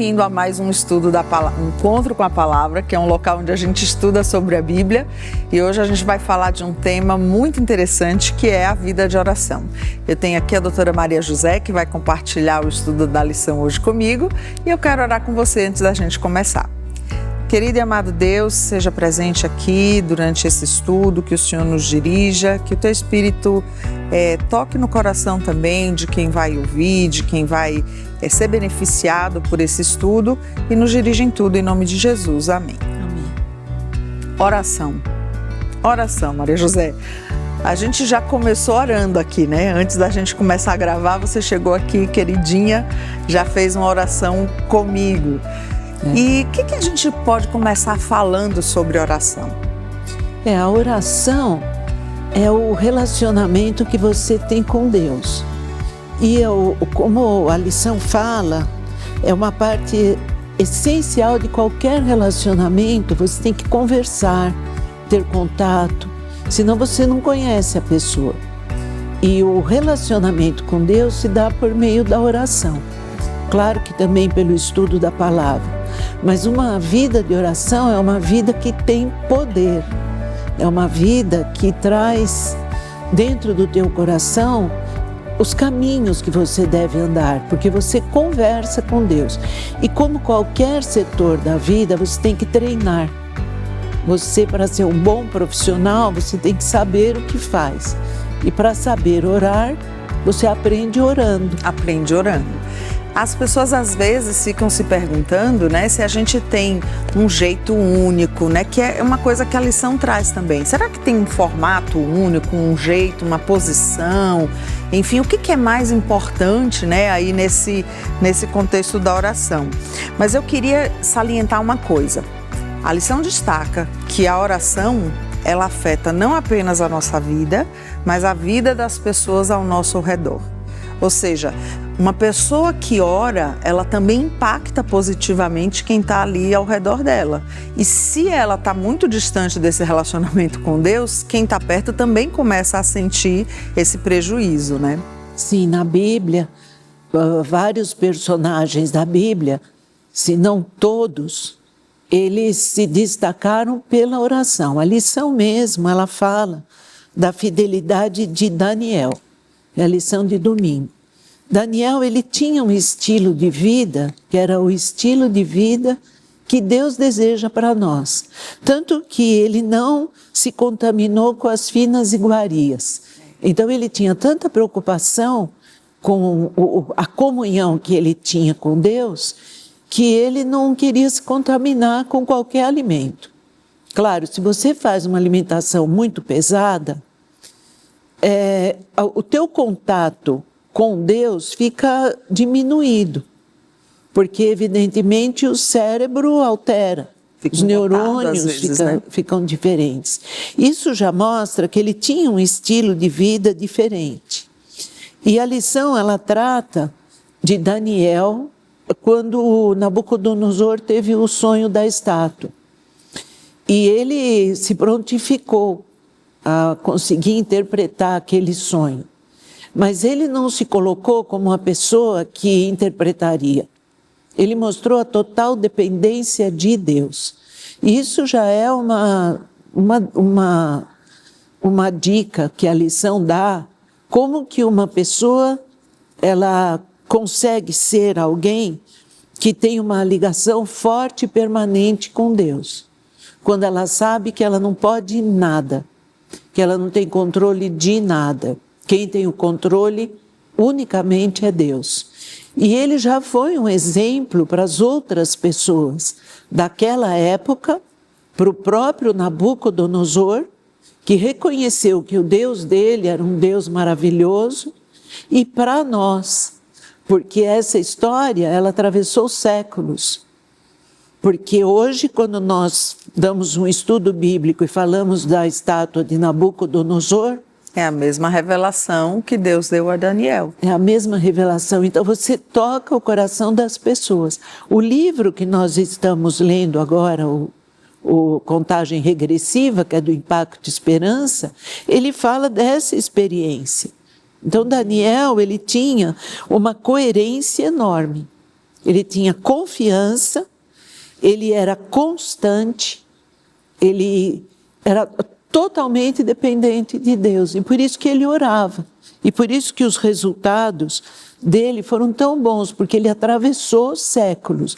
bem-vindo a mais um estudo da Encontro com a Palavra, que é um local onde a gente estuda sobre a Bíblia. E hoje a gente vai falar de um tema muito interessante, que é a vida de oração. Eu tenho aqui a doutora Maria José, que vai compartilhar o estudo da lição hoje comigo, e eu quero orar com você antes da gente começar. Querido e amado Deus, seja presente aqui durante esse estudo, que o Senhor nos dirija, que o Teu Espírito toque no coração também de quem vai ouvir, de quem vai ser beneficiado por esse estudo e nos dirija em tudo, em nome de Jesus. Amém. Amém. Oração. Oração, Maria José. A gente já começou orando aqui, né? Antes da gente começar a gravar, você chegou aqui, queridinha, já fez uma oração comigo. E o que a gente pode começar falando sobre oração? A oração é o relacionamento que você tem com Deus. E como a lição fala, é uma parte essencial de qualquer relacionamento. Você tem que conversar, ter contato, senão você não conhece a pessoa. E o relacionamento com Deus se dá por meio da oração. Claro que também pelo estudo da palavra. Mas uma vida de oração é uma vida que tem poder. É uma vida que traz dentro do teu coração os caminhos que você deve andar, porque você conversa com Deus. E como qualquer setor da vida, você tem que treinar. Você, para ser um bom profissional, você tem que saber o que faz. E para saber orar, você aprende orando. Aprende orando. As pessoas às vezes ficam se perguntando, né, se a gente tem um jeito único, né, que é uma coisa que a lição traz também. Será que tem um formato único, um jeito, uma posição? Enfim, o que é mais importante, né, aí nesse contexto da oração? Mas eu queria salientar uma coisa. A lição destaca que a oração, ela afeta não apenas a nossa vida, mas a vida das pessoas ao nosso redor. Ou seja, uma pessoa que ora, ela também impacta positivamente quem está ali ao redor dela. E se ela está muito distante desse relacionamento com Deus, quem está perto também começa a sentir esse prejuízo, né? Sim, na Bíblia, vários personagens da Bíblia, se não todos, eles se destacaram pela oração. A lição mesmo, ela fala da fidelidade de Daniel. É a lição de domingo. Daniel, ele tinha um estilo de vida, que era o estilo de vida que Deus deseja para nós. Tanto que ele não se contaminou com as finas iguarias. Então ele tinha tanta preocupação com a comunhão que ele tinha com Deus, que ele não queria se contaminar com qualquer alimento. Claro, se você faz uma alimentação muito pesada, o teu contato com Deus fica diminuído, porque evidentemente o cérebro altera, os neurônios ficam diferentes. Isso já mostra que ele tinha um estilo de vida diferente. E a lição, ela trata de Daniel, quando Nabucodonosor teve o sonho da estátua. E ele se prontificou a conseguir interpretar aquele sonho. Mas ele não se colocou como uma pessoa que interpretaria. Ele mostrou a total dependência de Deus. E isso já é uma dica que a lição dá, como que uma pessoa ela consegue ser alguém que tem uma ligação forte e permanente com Deus. Quando ela sabe que ela não pode nada, que ela não tem controle de nada. Quem tem o controle unicamente é Deus. E ele já foi um exemplo para as outras pessoas daquela época, para o próprio Nabucodonosor, que reconheceu que o Deus dele era um Deus maravilhoso, e para nós, porque essa história, ela atravessou séculos. Porque hoje, quando nós damos um estudo bíblico e falamos da estátua de Nabucodonosor, é a mesma revelação que Deus deu a Daniel. É a mesma revelação. Então você toca o coração das pessoas. O livro que nós estamos lendo agora, o Contagem Regressiva, que é do Impacto de Esperança, ele fala dessa experiência. Então Daniel, ele tinha uma coerência enorme. ele tinha confiança, ele era constante, ele era totalmente dependente de Deus. E por isso que ele orava. E por isso que os resultados dele foram tão bons, porque ele atravessou séculos.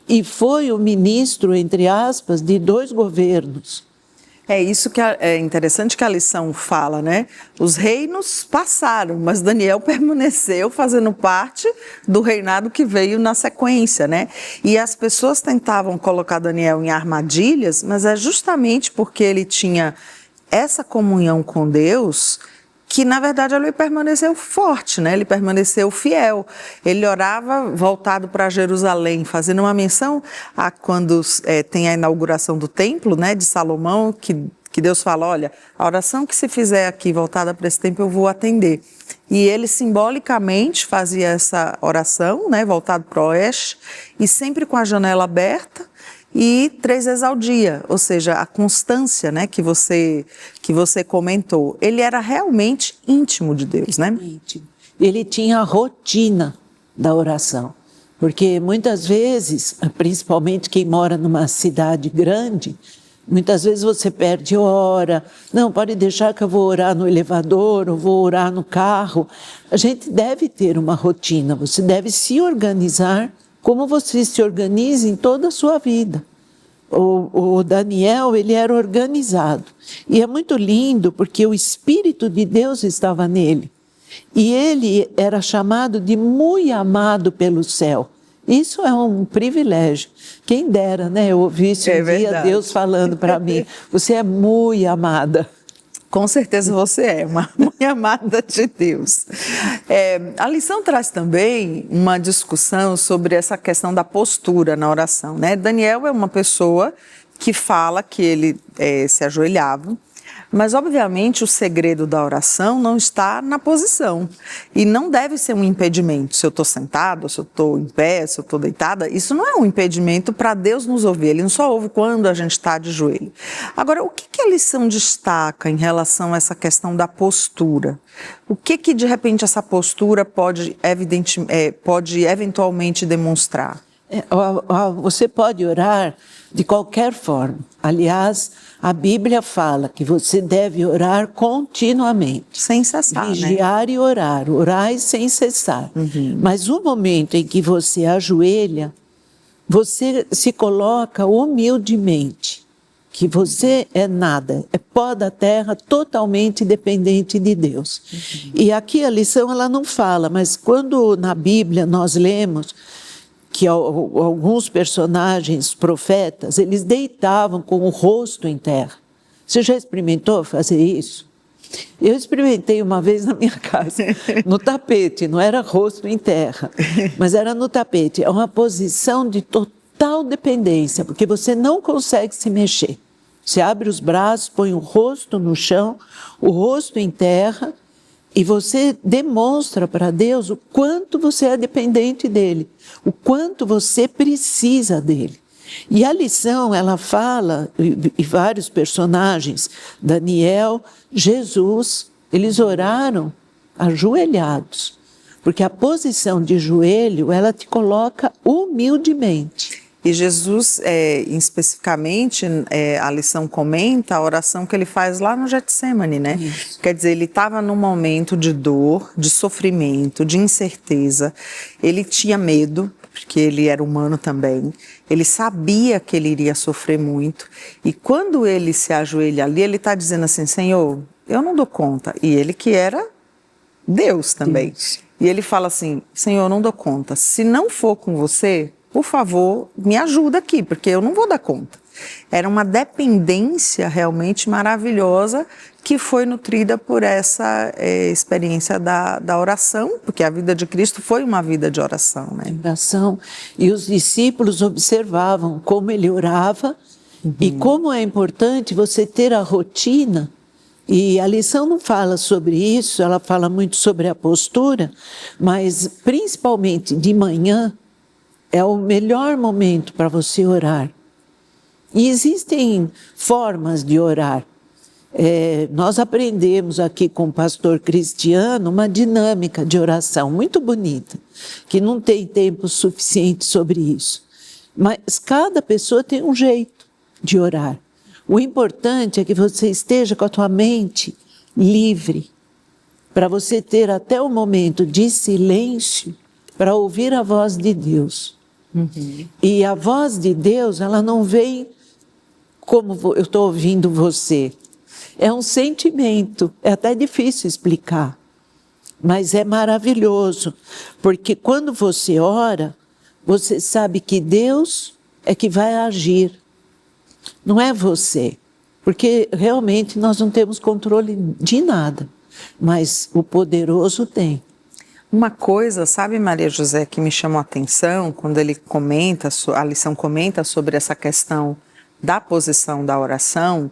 E foi o ministro, entre aspas, de 2 governos. É isso que é interessante que a lição fala, né? Os reinos passaram, mas Daniel permaneceu fazendo parte do reinado que veio na sequência, né? E as pessoas tentavam colocar Daniel em armadilhas, mas é justamente porque ele tinha essa comunhão com Deus que, na verdade, ele permaneceu forte, né? Ele permaneceu fiel. Ele orava voltado para Jerusalém, fazendo uma menção a quando tem a inauguração do templo, né, de Salomão, que Deus fala, olha, a oração que se fizer aqui voltada para esse templo eu vou atender. E ele simbolicamente fazia essa oração, né, voltado para o oeste, e sempre com a janela aberta, e 3 vezes ao dia, ou seja, a constância, né, que você comentou. Ele era realmente íntimo de Deus, né? Íntimo. Ele tinha a rotina da oração, porque muitas vezes, principalmente quem mora numa cidade grande, muitas vezes você perde hora, não, pode deixar que eu vou orar no elevador, ou vou orar no carro. A gente deve ter uma rotina, você deve se organizar como você se organiza em toda a sua vida. O Daniel, ele era organizado. E é muito lindo porque o Espírito de Deus estava nele. E ele era chamado de muito amado pelo céu. Isso é um privilégio. Quem dera, né? Eu ouvisse um dia Deus falando para mim, você é muito amada. Com certeza você é uma mãe amada de Deus. A lição traz também uma discussão sobre essa questão da postura na oração, né? Daniel é uma pessoa que fala que ele se ajoelhava, mas obviamente o segredo da oração não está na posição e não deve ser um impedimento. Se eu estou sentado, se eu estou em pé, se eu estou deitada, isso não é um impedimento para Deus nos ouvir. Ele não só ouve quando a gente está de joelho. Agora, o que a lição destaca em relação a essa questão da postura? O que de repente essa postura pode eventualmente demonstrar? Você pode orar de qualquer forma. Aliás, a Bíblia fala que você deve orar continuamente. Sem cessar, Vigiar, né? E orar. Orar sem cessar. Mas o momento em que você ajoelha, você se coloca humildemente. Que você é nada, é pó da terra, totalmente dependente de Deus. E aqui a lição ela não fala, mas quando na Bíblia nós lemos que alguns personagens, profetas, eles deitavam com o rosto em terra. Você já experimentou fazer isso? Eu experimentei uma vez na minha casa, no tapete, não era rosto em terra, mas era no tapete. É uma posição de total dependência, porque você não consegue se mexer. Você abre os braços, põe o rosto no chão, o rosto em terra, e você demonstra para Deus o quanto você é dependente dele, o quanto você precisa dele. E a lição, ela fala, e vários personagens, Daniel, Jesus, eles oraram ajoelhados, porque a posição de joelho, ela te coloca humildemente. E Jesus, especificamente, a lição comenta a oração que ele faz lá no Getsêmani, né? Isso. Quer dizer, ele estava num momento de dor, de sofrimento, de incerteza. Ele tinha medo, porque ele era humano também. Ele sabia que ele iria sofrer muito. E quando ele se ajoelha ali, ele está dizendo assim, Senhor, eu não dou conta. E ele que era Deus também. Deus. E ele fala assim, Senhor, eu não dou conta. Se não for com você, por favor, me ajuda aqui, porque eu não vou dar conta. Era uma dependência realmente maravilhosa que foi nutrida por essa experiência da oração, porque a vida de Cristo foi uma vida de oração, né? Oração. E os discípulos observavam como ele orava e como é importante você ter a rotina. E a lição não fala sobre isso, ela fala muito sobre a postura, mas principalmente de manhã, é o melhor momento para você orar. E existem formas de orar. Nós aprendemos aqui com o pastor Cristiano uma dinâmica de oração muito bonita, que não tem tempo suficiente sobre isso. Mas cada pessoa tem um jeito de orar. O importante é que você esteja com a tua mente livre, para você ter até o momento de silêncio para ouvir a voz de Deus. Uhum. E a voz de Deus, ela não vem como eu estou ouvindo você. É um sentimento, é até difícil explicar, mas é maravilhoso, porque quando você ora, você sabe que Deus é que vai agir, não é você, porque realmente nós não temos controle de nada, mas o poderoso tem. Uma coisa, sabe, Maria José, que me chamou a atenção, quando ele comenta, a lição comenta sobre essa questão da posição da oração,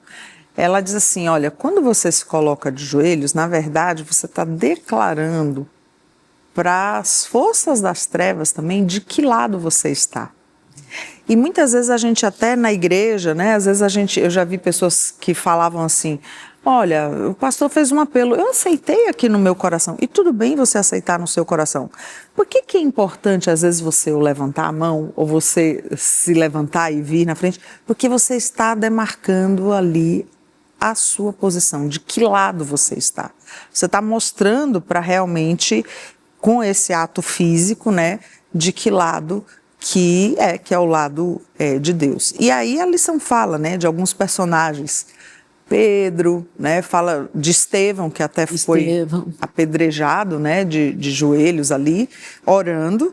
ela diz assim, olha, quando você se coloca de joelhos, na verdade, você está declarando para as forças das trevas também de que lado você está. E muitas vezes a gente até na igreja, né, às vezes eu já vi pessoas que falavam assim, olha, o pastor fez um apelo, eu aceitei aqui no meu coração, e tudo bem você aceitar no seu coração. Por que é importante às vezes você levantar a mão, ou você se levantar e vir na frente? Porque você está demarcando ali a sua posição, de que lado você está. Você está mostrando para realmente, com esse ato físico, né, de que lado que é o lado de Deus. E aí a lição fala, né, de alguns personagens. Pedro, né, fala de Estevão, que até foi apedrejado, né, de joelhos ali, orando.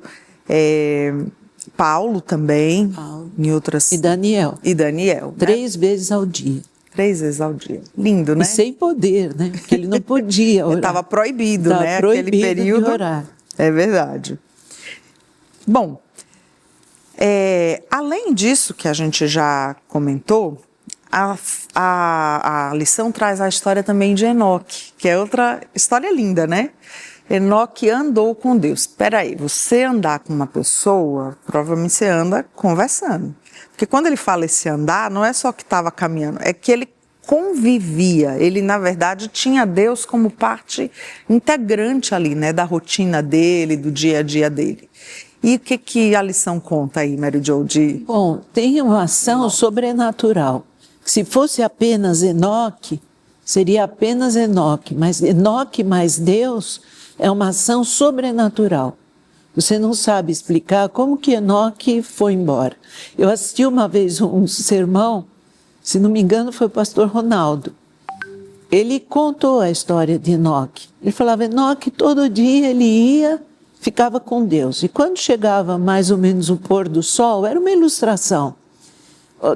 Paulo também, em outras... E Daniel. 3 vezes ao dia. 3 vezes ao dia. Lindo, né? E sem poder, né? Porque ele não podia orar. Estava proibido, né? Proibido aquele período. De orar. É verdade. Bom, além disso que a gente já comentou, a lição traz a história também de Enoque, que é outra história linda, né? Enoque andou com Deus. Espera aí, você andar com uma pessoa, provavelmente você anda conversando. Porque quando ele fala esse andar, não é só que estava caminhando, é que ele convivia. Ele, na verdade, tinha Deus como parte integrante ali, né? Da rotina dele, do dia a dia dele. E o que a lição conta aí, Mary Jo? Bom, tem uma ação sobrenatural. Se fosse apenas Enoque, seria apenas Enoque, mas Enoque mais Deus é uma ação sobrenatural. Você não sabe explicar como que Enoque foi embora. Eu assisti uma vez um sermão, se não me engano foi o pastor Ronaldo. Ele contou a história de Enoque. Ele falava, Enoque todo dia ele ia, ficava com Deus. E quando chegava mais ou menos o pôr do sol, era uma ilustração.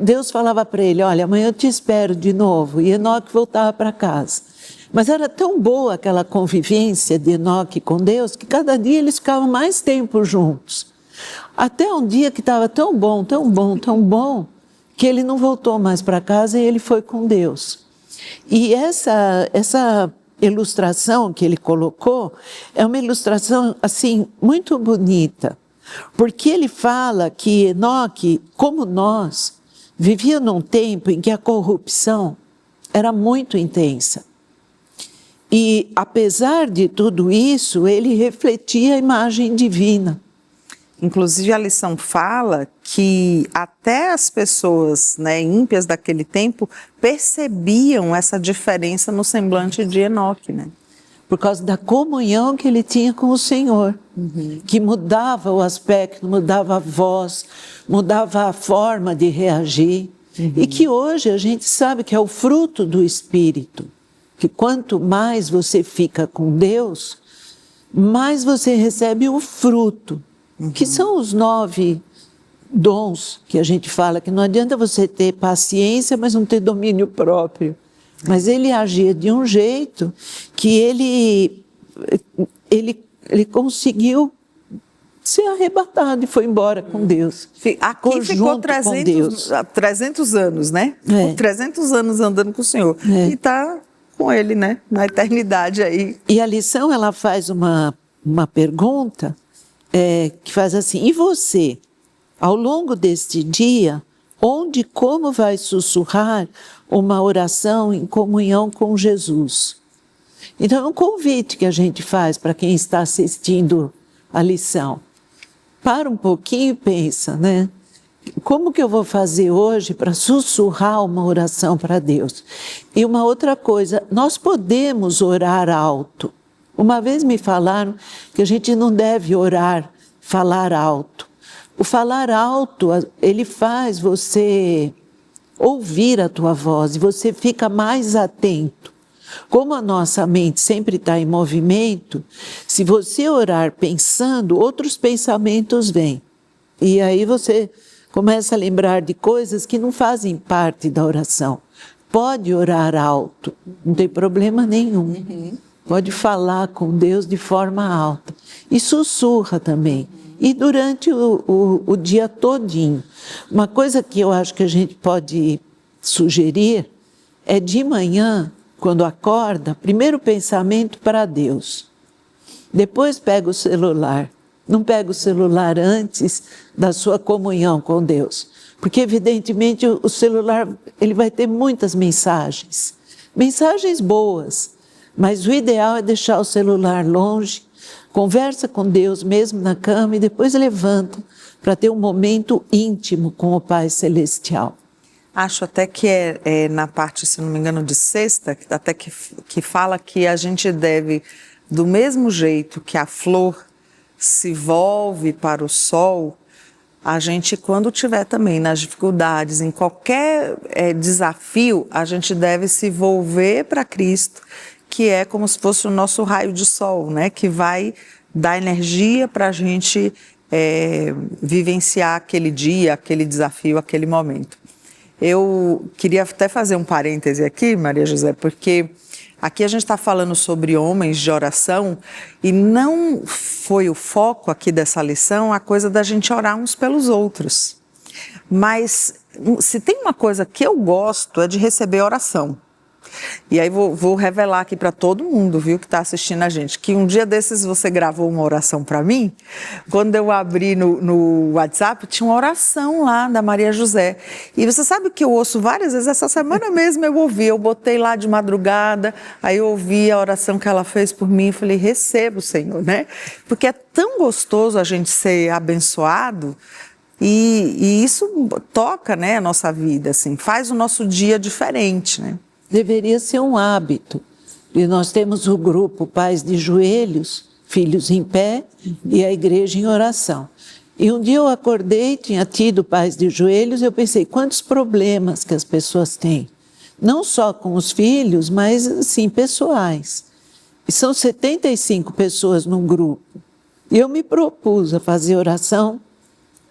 Deus falava para ele, olha, amanhã eu te espero de novo. E Enoque voltava para casa. Mas era tão boa aquela convivência de Enoque com Deus, que cada dia eles ficavam mais tempo juntos. Até um dia que estava tão bom, que ele não voltou mais para casa e ele foi com Deus. E essa ilustração que ele colocou é uma ilustração assim muito bonita, porque ele fala que Enoque, como nós, vivia num tempo em que a corrupção era muito intensa. E, apesar de tudo isso, ele refletia a imagem divina. Inclusive, a lição fala que até as pessoas, né, ímpias daquele tempo percebiam essa diferença no semblante de Enoque, né? Por causa da comunhão que ele tinha com o Senhor, que mudava o aspecto, mudava a voz, mudava a forma de reagir. E que hoje a gente sabe que é o fruto do Espírito. Que quanto mais você fica com Deus, mais você recebe o fruto, que são os 9 dons que a gente fala, que não adianta você ter paciência, mas não ter domínio próprio. Mas ele agia de um jeito que ele conseguiu ser arrebatado e foi embora com Deus. Aqui ficou 300 anos, né? 300 anos andando com o Senhor. E está com ele, né? Na eternidade aí. E a lição, ela faz uma pergunta que faz assim, e você, ao longo deste dia, onde e como vai sussurrar uma oração em comunhão com Jesus. Então é um convite que a gente faz para quem está assistindo a lição. Para um pouquinho e pensa, né? Como que eu vou fazer hoje para sussurrar uma oração para Deus? E uma outra coisa, nós podemos orar alto. Uma vez me falaram que a gente não deve orar, falar alto. O falar alto, ele faz você ouvir a tua voz e você fica mais atento. Como a nossa mente sempre está em movimento, se você orar pensando, outros pensamentos vêm. E aí você começa a lembrar de coisas que não fazem parte da oração. Pode orar alto, não tem problema nenhum. Pode falar com Deus de forma alta. E sussurra também. E durante o dia todinho. Uma coisa que eu acho que a gente pode sugerir é de manhã, quando acorda, primeiro pensamento para Deus. Depois pega o celular. Não pega o celular antes da sua comunhão com Deus. Porque, evidentemente, o celular ele vai ter muitas mensagens. Mensagens boas. Mas o ideal é deixar o celular longe, conversa com Deus mesmo na cama e depois levanta para ter um momento íntimo com o Pai Celestial. Acho até que é na parte, se não me engano, de sexta, até que fala que a gente deve, do mesmo jeito que a flor se volve para o sol, a gente, quando tiver também nas dificuldades, em qualquer desafio, a gente deve se volver para Cristo, que é como se fosse o nosso raio de sol, né? Que vai dar energia para a gente vivenciar aquele dia, aquele desafio, aquele momento. Eu queria até fazer um parêntese aqui, Maria José, porque aqui a gente está falando sobre homens de oração e não foi o foco aqui dessa lição a coisa da gente orar uns pelos outros. Mas se tem uma coisa que eu gosto é de receber oração. E aí vou revelar aqui para todo mundo, viu, que está assistindo a gente, que um dia desses você gravou uma oração para mim. Quando eu abri no WhatsApp, tinha uma oração lá da Maria José. E você sabe que eu ouço várias vezes, essa semana mesmo eu ouvi, eu botei lá de madrugada, aí eu ouvi a oração que ela fez por mim e falei, recebo, Senhor, né? Porque é tão gostoso a gente ser abençoado. E isso toca, né, a nossa vida, assim, faz o nosso dia diferente, né? Deveria ser um hábito. E nós temos o grupo Pais de Joelhos, Filhos em Pé, e a Igreja em Oração. E um dia eu acordei, tinha tido Pais de Joelhos, e eu pensei, quantos problemas que as pessoas têm. Não só com os filhos, mas, assim, pessoais. E são 75 pessoas num grupo. E eu me propus a fazer oração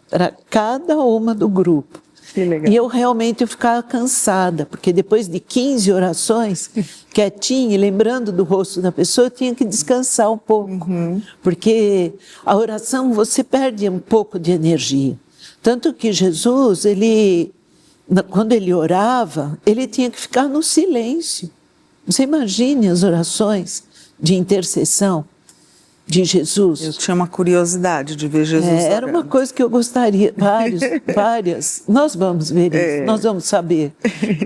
para cada uma do grupo. Que legal. E eu realmente ficava cansada, porque depois de 15 orações, quietinha e lembrando do rosto da pessoa, eu tinha que descansar um pouco. Porque a oração, você perde um pouco de energia. Tanto que Jesus, quando ele orava, ele tinha que ficar no silêncio. Você imagine as orações de intercessão de Jesus. Eu tinha uma curiosidade de ver Jesus Era uma coisa que eu gostaria, várias. Nós vamos ver isso, nós vamos saber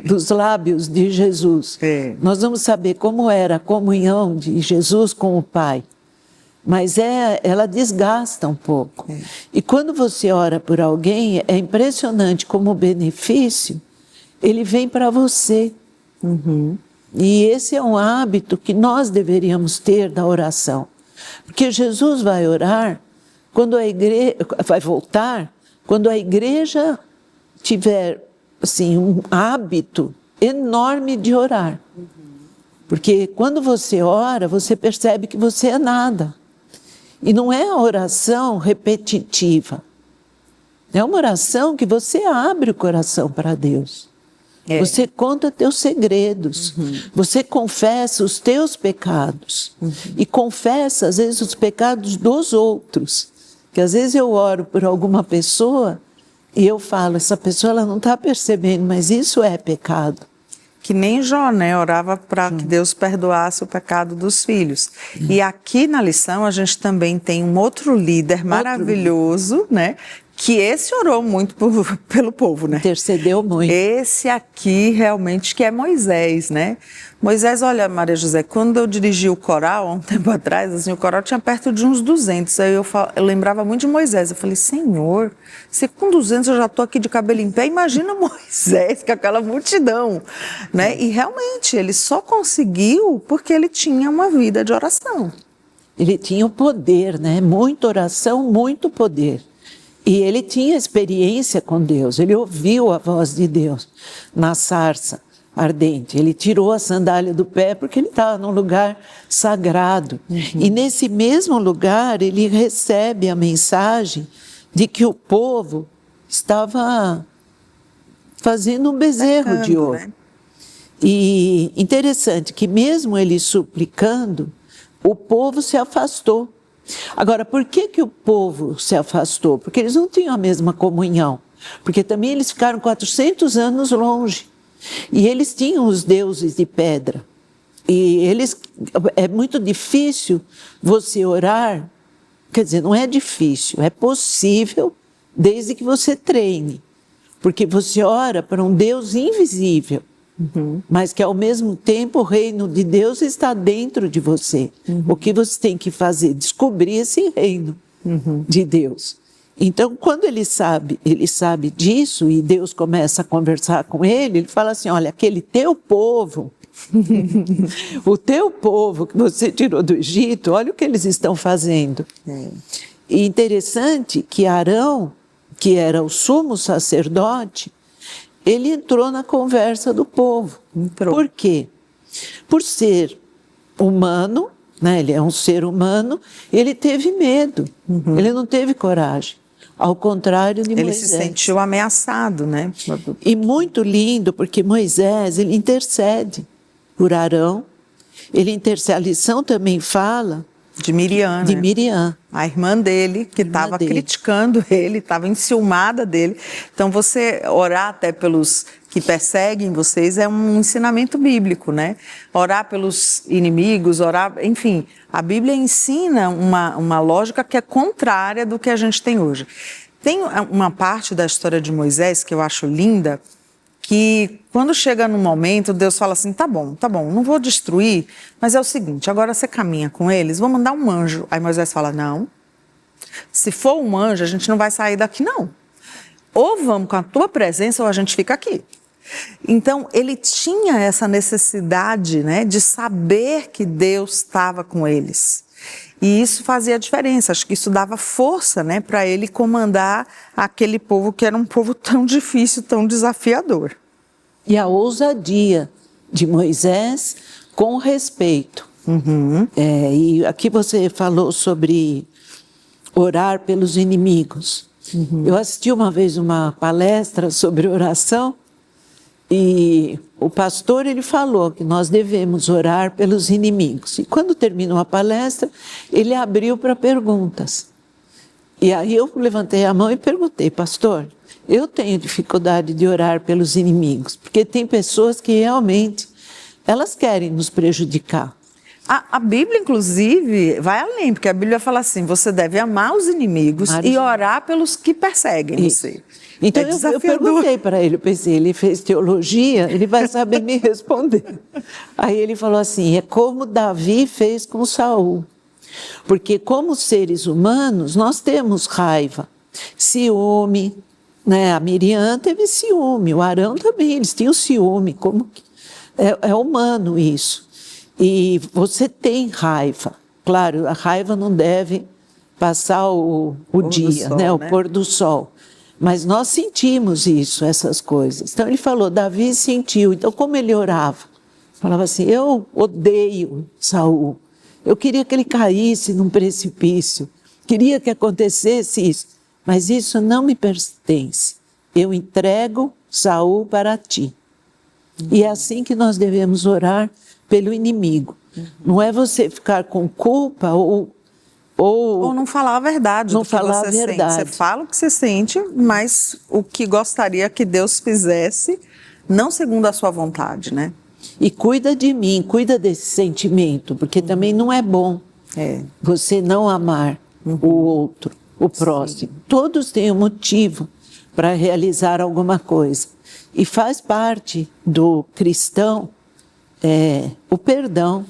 dos lábios de Jesus. Nós vamos saber como era a comunhão de Jesus com o Pai. Mas ela desgasta um pouco. E quando você ora por alguém, é impressionante como o benefício, ele vem para você. E esse é um hábito que nós deveríamos ter da oração. Porque Jesus vai orar, vai voltar, quando a igreja tiver assim, um hábito enorme de orar. Porque quando você ora, você percebe que você é nada. E não é a oração repetitiva. É uma oração que você abre o coração para Deus. Você conta teus segredos, você confessa os teus pecados e confessa às vezes os pecados dos outros, que às vezes eu oro por alguma pessoa e eu falo, essa pessoa ela não está percebendo, mas isso é pecado. Que nem Jó, né, orava para que Deus perdoasse o pecado dos filhos. E aqui na lição a gente também tem um outro líder maravilhoso, né, que esse orou muito pelo povo, né? Intercedeu muito. Esse aqui realmente que é Moisés, né? Moisés, olha, Maria José, quando eu dirigi o coral, há um tempo atrás, assim, o coral tinha perto de uns 200, aí eu lembrava muito de Moisés, eu falei, Senhor, se com 200 eu já estou aqui de cabelo em pé, imagina Moisés com aquela multidão, né? E realmente, ele só conseguiu porque ele tinha uma vida de oração. Ele tinha o poder, né? Muita oração, muito poder. E ele tinha experiência com Deus, ele ouviu a voz de Deus na sarça ardente. Ele tirou a sandália do pé porque ele estava num lugar sagrado. E nesse mesmo lugar ele recebe a mensagem de que o povo estava fazendo um bezerro de ouro. Né? E interessante que mesmo ele suplicando, o povo se afastou. Agora, por que o povo se afastou? Porque eles não tinham a mesma comunhão. Porque também eles ficaram 400 anos longe. E eles tinham os deuses de pedra. E é muito difícil você orar. Quer dizer, não é difícil, é possível desde que você treine. Porque você ora para um Deus invisível. Mas que ao mesmo tempo o reino de Deus está dentro de você. O que você tem que fazer? Descobrir esse reino de Deus. Então, quando ele sabe disso e Deus começa a conversar com ele fala assim, olha, aquele teu povo, o teu povo que você tirou do Egito, olha o que eles estão fazendo. E interessante que Arão, que era o sumo sacerdote, ele entrou na conversa do povo. Por quê? Por ser humano, né? Ele é um ser humano, ele teve medo, ele não teve coragem. Ao contrário de Moisés. Ele se sentiu ameaçado, né? E muito lindo, porque Moisés, ele intercede por Arão, a lição também fala de Miriam, de né? Miriam. A irmã dele, que estava criticando ele, estava enciumada dele. Então, você orar até pelos que perseguem vocês é um ensinamento bíblico, né? Orar pelos inimigos, enfim, a Bíblia ensina uma lógica que é contrária do que a gente tem hoje. Tem uma parte da história de Moisés que eu acho linda, que quando chega no momento, Deus fala assim, tá bom, não vou destruir, mas é o seguinte, agora você caminha com eles, vou mandar um anjo. Aí Moisés fala, não, se for um anjo, a gente não vai sair daqui não. Ou vamos com a tua presença ou a gente fica aqui. Então, ele tinha essa necessidade, né, de saber que Deus estava com eles. E isso fazia diferença, acho que isso dava força, né, para ele comandar aquele povo que era um povo tão difícil, tão desafiador. E a ousadia de Moisés com respeito. E aqui você falou sobre orar pelos inimigos. Eu assisti uma vez uma palestra sobre oração e o pastor ele falou que nós devemos orar pelos inimigos. E quando terminou a palestra, ele abriu para perguntas. E aí eu levantei a mão e perguntei, pastor, eu tenho dificuldade de orar pelos inimigos, porque tem pessoas que realmente elas querem nos prejudicar. A Bíblia, inclusive, vai além, porque a Bíblia fala assim, você deve amar os inimigos e orar pelos que perseguem você. Então eu perguntei para ele, eu pensei, ele fez teologia, ele vai saber me responder. Aí ele falou assim, é como Davi fez com Saul. Porque como seres humanos, nós temos raiva, ciúme, né? A Miriam teve ciúme, o Arão também, eles tinham ciúme, como é humano isso. E você tem raiva, claro, a raiva não deve passar o dia, sol, né? O pôr do sol. Mas nós sentimos isso, essas coisas. Então ele falou, Davi sentiu. Então como ele orava? Falava assim, eu odeio Saul. Eu queria que ele caísse num precipício. Queria que acontecesse isso. Mas isso não me pertence. Eu entrego Saul para ti. E é assim que nós devemos orar pelo inimigo. Não é você ficar com culpa ou não falar a verdade. Não falar a verdade. Você fala o que você sente, mas o que gostaria que Deus fizesse, não segundo a sua vontade, né? E cuida de mim, cuida desse sentimento, porque também não é bom você não amar o outro. o próximo. Todos têm um motivo para realizar alguma coisa. E faz parte do cristão o perdão.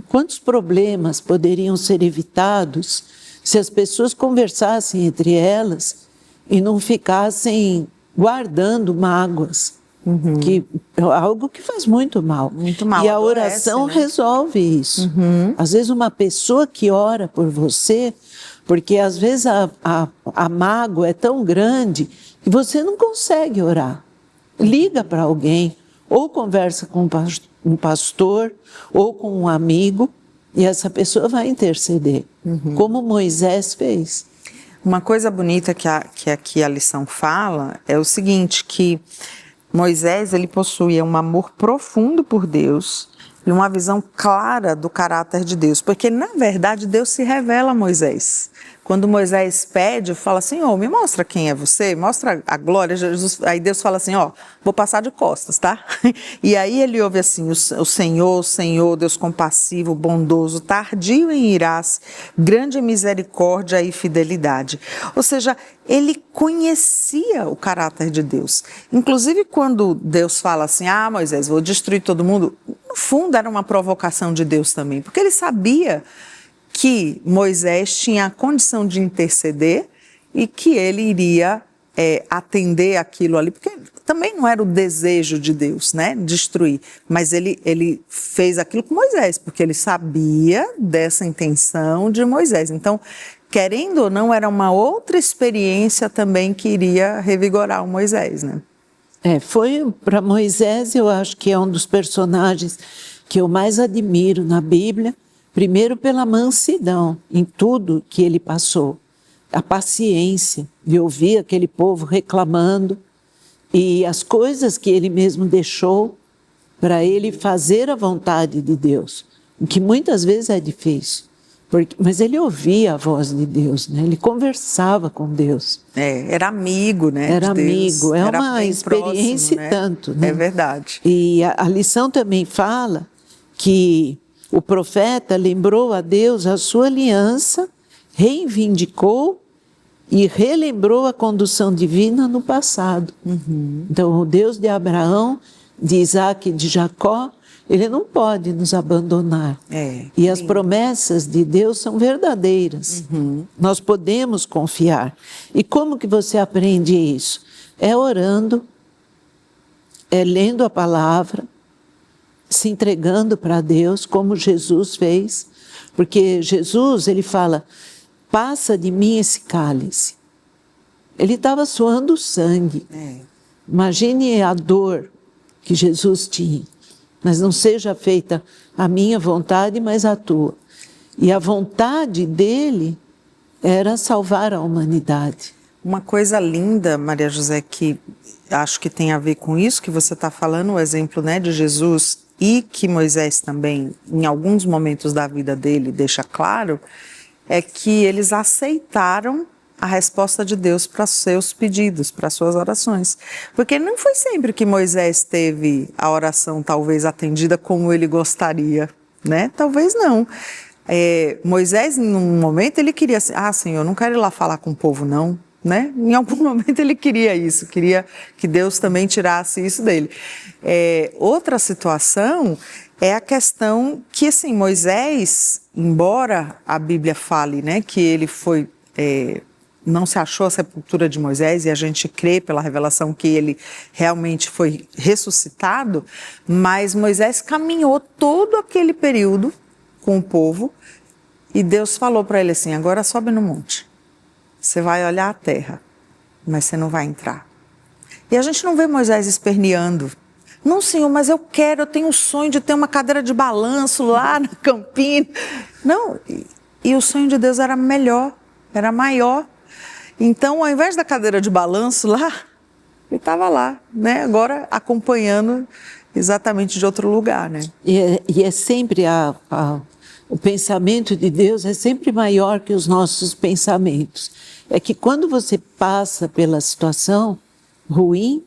Quantos problemas poderiam ser evitados se as pessoas conversassem entre elas e não ficassem guardando mágoas, que é algo que faz muito mal. Muito mal. E a oração resolve isso. Às vezes uma pessoa que ora por você, porque às vezes a mágoa é tão grande que você não consegue orar. Liga para alguém, ou conversa com um pastor, ou com um amigo, e essa pessoa vai interceder, como Moisés fez. Uma coisa bonita que aqui a lição fala é o seguinte, que Moisés, ele possuía um amor profundo por Deus e uma visão clara do caráter de Deus, porque na verdade Deus se revela a Moisés. Quando Moisés pede, fala assim, me mostra quem é você, mostra a glória, Jesus, aí Deus fala assim, vou passar de costas, tá? E aí ele ouve assim, o Senhor, Deus compassivo, bondoso, tardio em irar-se, grande em misericórdia e fidelidade. Ou seja, ele conhecia o caráter de Deus. Inclusive quando Deus fala assim, Moisés, vou destruir todo mundo, no fundo era uma provocação de Deus também, porque ele sabia que Moisés tinha a condição de interceder e que ele iria atender aquilo ali, porque também não era o desejo de Deus, né, destruir, mas ele fez aquilo com Moisés, porque ele sabia dessa intenção de Moisés. Então, querendo ou não, era uma outra experiência também que iria revigorar o Moisés, né? Foi para Moisés, eu acho que é um dos personagens que eu mais admiro na Bíblia. Primeiro pela mansidão em tudo que ele passou, a paciência de ouvir aquele povo reclamando e as coisas que ele mesmo deixou para ele fazer a vontade de Deus, o que muitas vezes é difícil, mas ele ouvia a voz de Deus, né? Ele conversava com Deus. Era amigo, né? Era de Deus. amigo, é uma experiência próximo, né? Tanto. Né? É verdade. E a lição também fala que o profeta lembrou a Deus a sua aliança, reivindicou e relembrou a condução divina no passado. Então, o Deus de Abraão, de Isaac e de Jacó, ele não pode nos abandonar. E as promessas de Deus são verdadeiras. Nós podemos confiar. E como que você aprende isso? É orando, é lendo a palavra, se entregando para Deus, como Jesus fez, porque Jesus, ele fala, passa de mim esse cálice. Ele estava suando sangue. Imagine a dor que Jesus tinha, mas não seja feita a minha vontade, mas a tua. E a vontade dele era salvar a humanidade. Uma coisa linda, Maria José, que acho que tem a ver com isso que você está falando, o exemplo, né, de Jesus, e que Moisés também, em alguns momentos da vida dele, deixa claro, é que eles aceitaram a resposta de Deus para seus pedidos, para suas orações. Porque não foi sempre que Moisés teve a oração talvez atendida como ele gostaria, né? Talvez não. Moisés, num momento, ele queria assim, Senhor, eu não quero ir lá falar com o povo, não. Né? Em algum momento ele queria isso, queria que Deus também tirasse isso dele. Outra situação é a questão que, assim, Moisés, embora a Bíblia fale, né, que ele foi, não se achou a sepultura de Moisés, e a gente crê pela revelação que ele realmente foi ressuscitado, mas Moisés caminhou todo aquele período com o povo e Deus falou para ele assim, agora sobe no monte. Você vai olhar a terra, mas você não vai entrar. E a gente não vê Moisés esperneando. Não, Senhor, mas eu tenho um sonho de ter uma cadeira de balanço lá na Campina. Não, e o sonho de Deus era melhor, era maior. Então, ao invés da cadeira de balanço lá, ele estava lá, né? Agora acompanhando exatamente de outro lugar, né? E é sempre o pensamento de Deus é sempre maior que os nossos pensamentos. É que quando você passa pela situação ruim,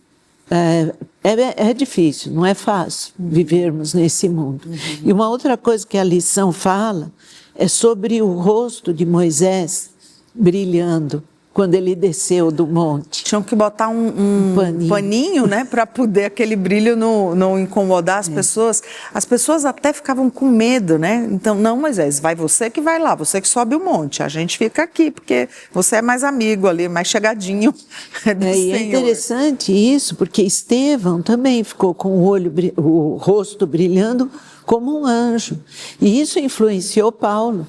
é difícil, não é fácil vivermos nesse mundo. E uma outra coisa que a lição fala é sobre o rosto de Moisés brilhando quando ele desceu do monte. Tinham que botar um paninho, né, para poder aquele brilho não incomodar as pessoas. As pessoas até ficavam com medo, né? Então, não, Moisés, vai você que vai lá, você que sobe o monte. A gente fica aqui, porque você é mais amigo ali, mais chegadinho do Senhor. E é interessante isso, porque Estevão também ficou com o rosto brilhando como um anjo. E isso influenciou Paulo.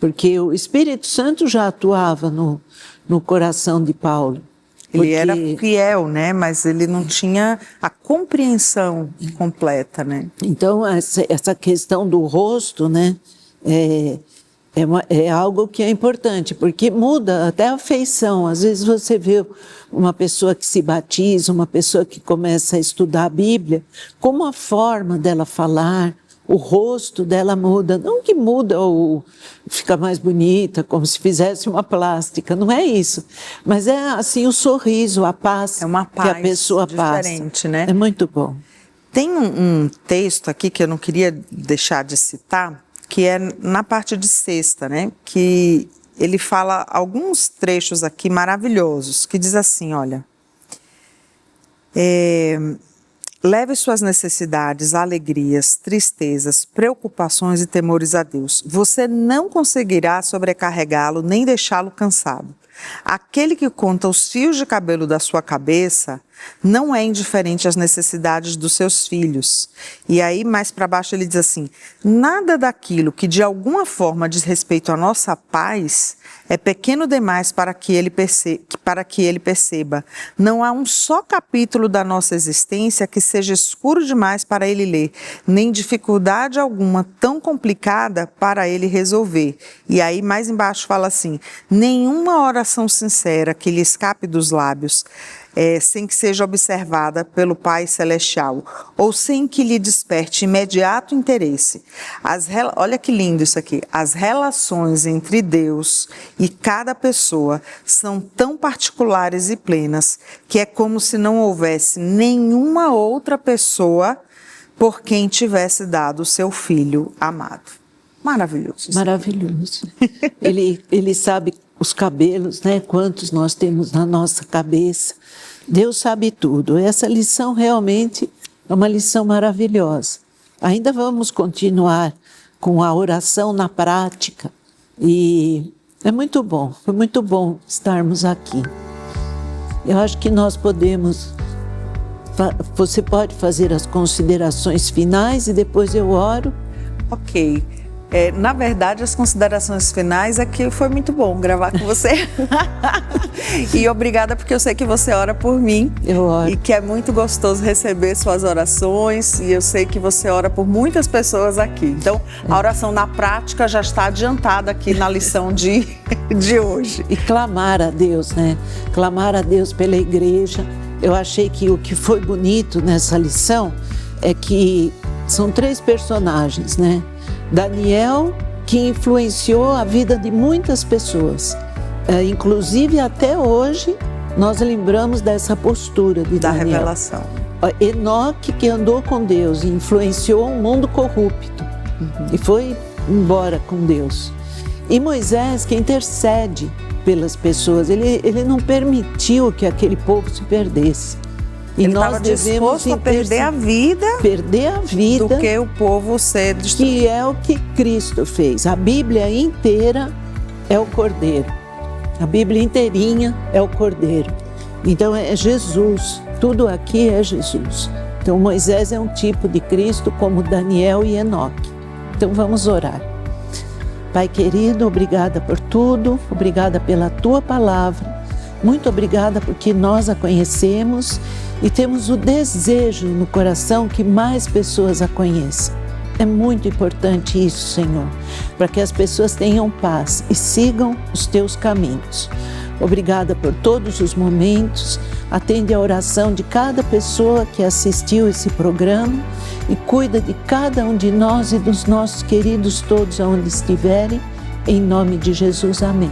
Porque o Espírito Santo já atuava no coração de Paulo. Ele era fiel, né? Mas ele não tinha a compreensão completa, né? Então, essa questão do rosto, né? É algo que é importante, porque muda até a feição. Às vezes você vê uma pessoa que se batiza, uma pessoa que começa a estudar a Bíblia, como a forma dela falar, o rosto dela muda, não que muda ou fica mais bonita, como se fizesse uma plástica, não é isso. Mas é assim o sorriso, a paz, é uma paz que a pessoa diferente, passa. Né? É muito bom. Tem um texto aqui que eu não queria deixar de citar, que é na parte de sexta, né? Que ele fala alguns trechos aqui maravilhosos, que diz assim, olha... Leve suas necessidades, alegrias, tristezas, preocupações e temores a Deus. Você não conseguirá sobrecarregá-lo nem deixá-lo cansado. Aquele que conta os fios de cabelo da sua cabeça não é indiferente às necessidades dos seus filhos. E aí, mais para baixo, ele diz assim, nada daquilo que de alguma forma diz respeito à nossa paz é pequeno demais para que ele perceba. Não há um só capítulo da nossa existência que seja escuro demais para ele ler, nem dificuldade alguma tão complicada para ele resolver. E aí, mais embaixo, fala assim, nenhuma oração sincera que lhe escape dos lábios, sem que seja observada pelo Pai Celestial, ou sem que lhe desperte imediato interesse. Olha que lindo isso aqui. As relações entre Deus e cada pessoa são tão particulares e plenas que é como se não houvesse nenhuma outra pessoa por quem tivesse dado o seu filho amado. Maravilhoso. Maravilhoso. Ele sabe os cabelos, né? Quantos nós temos na nossa cabeça. Deus sabe tudo. Essa lição realmente é uma lição maravilhosa. Ainda vamos continuar com a oração na prática. E é muito bom, foi muito bom estarmos aqui. Eu acho que nós podemos... Você pode fazer as considerações finais e depois eu oro. Ok. Na verdade, as considerações finais é que foi muito bom gravar com você. E obrigada porque eu sei que você ora por mim. Eu oro. E que é muito gostoso receber suas orações. E eu sei que você ora por muitas pessoas aqui. Então, a oração na prática já está adiantada aqui na lição de hoje. E clamar a Deus, né? Clamar a Deus pela igreja. Eu achei que o que foi bonito nessa lição é que são 3 personagens, né? Daniel, que influenciou a vida de muitas pessoas. Inclusive, até hoje, nós lembramos dessa postura de Daniel. Da revelação. Enoque, que andou com Deus e influenciou um mundo corrupto. E foi embora com Deus. E Moisés, que intercede pelas pessoas. Ele não permitiu que aquele povo se perdesse. E ele nós devemos disposto a perder a vida do que o povo ser destruído. Que é o que Cristo fez. A Bíblia inteira é o Cordeiro. A Bíblia inteirinha é o Cordeiro. Então é Jesus. Tudo aqui é Jesus. Então Moisés é um tipo de Cristo como Daniel e Enoque. Então vamos orar. Pai querido, obrigada por tudo. Obrigada pela Tua Palavra. Muito obrigada porque nós a conhecemos e temos o desejo no coração que mais pessoas a conheçam. É muito importante isso, Senhor, para que as pessoas tenham paz e sigam os Teus caminhos. Obrigada por todos os momentos. Atende a oração de cada pessoa que assistiu esse programa e cuida de cada um de nós e dos nossos queridos todos aonde estiverem. Em nome de Jesus, amém.